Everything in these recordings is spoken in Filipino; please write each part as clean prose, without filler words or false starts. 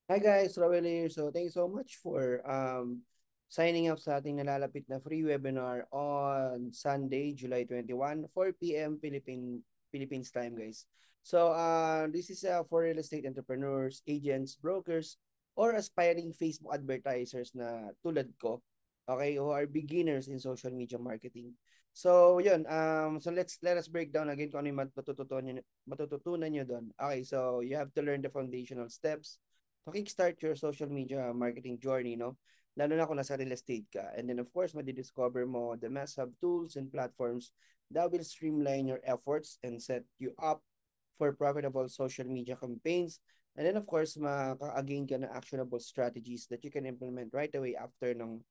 Hi guys, Roel here. So thank you so much for signing up sa ating nalalapit na free webinar on Sunday, July 21, 4 p.m. Philippines time, guys. So this is for real estate entrepreneurs, agents, brokers, or aspiring Facebook advertisers na tulad ko, okay, who are beginners in social media marketing. So yun, so let us break down again kung ano yung matututunan nyo doon. Okay, so you have to learn the foundational steps to kickstart your social media marketing journey, no? Lalo na kung nasa real estate ka. And then, of course, madidiscover mo the must-have tools and platforms that will streamline your efforts and set you up for profitable social media campaigns. And then, of course, maka-gain ka ng actionable strategies that you can implement right away after ng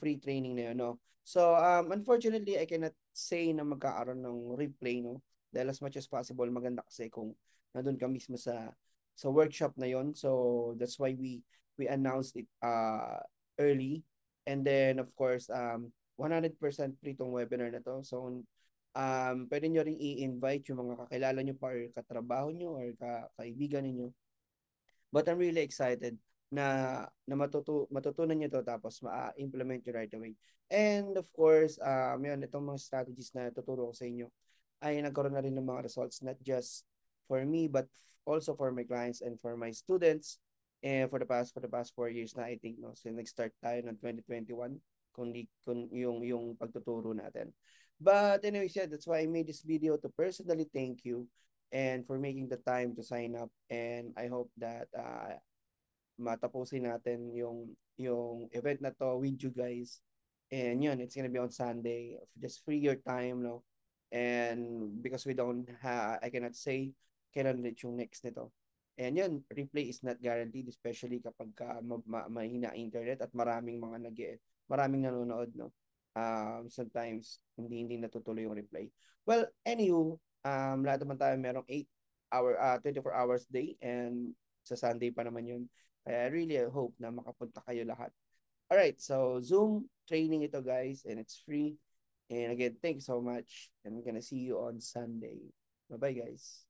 free training na yun, no? So, unfortunately, I cannot say na magkakaroon ng replay, no? Dahil as much as possible, maganda kasi kung nandun ka mismo sa workshop na yon. So that's why we announced it early. And then of course 100% free tong webinar na to. So pwede nyo ring i-invite yung mga kakilala nyo pa or katrabaho nyo or kaibigan niyo. But I'm really excited na matutunan nyo to tapos ma-implement nyo right away. And of course, yun, itong mga strategies na tuturo ko sa inyo ay nagkaroon na rin ng mga results not just for me but also for my clients and for my students and for the past 4 years na I think, no. So nag-start tayo ng 2021 kung yung pagtuturo natin. But anyways, yeah, that's why I made this video to personally thank you and for making the time to sign up, and I hope that matapusin natin yung event na to with you guys. And yun, it's gonna be on Sunday. Just free your time, no? And because we don't I cannot say kailan ulit yung next nito. And yun, replay is not guaranteed, especially kapag mahina internet at maraming nanonood, no? Sometimes hindi natutuloy yung replay. Well, anywho, lahat naman tayo merong 24 hours day, and sa Sunday pa naman yun. Kaya I really hope na makapunta kayo lahat. Alright, so Zoom training ito guys, and it's free. And again, thank you so much. And I'm gonna see you on Sunday. Bye-bye guys.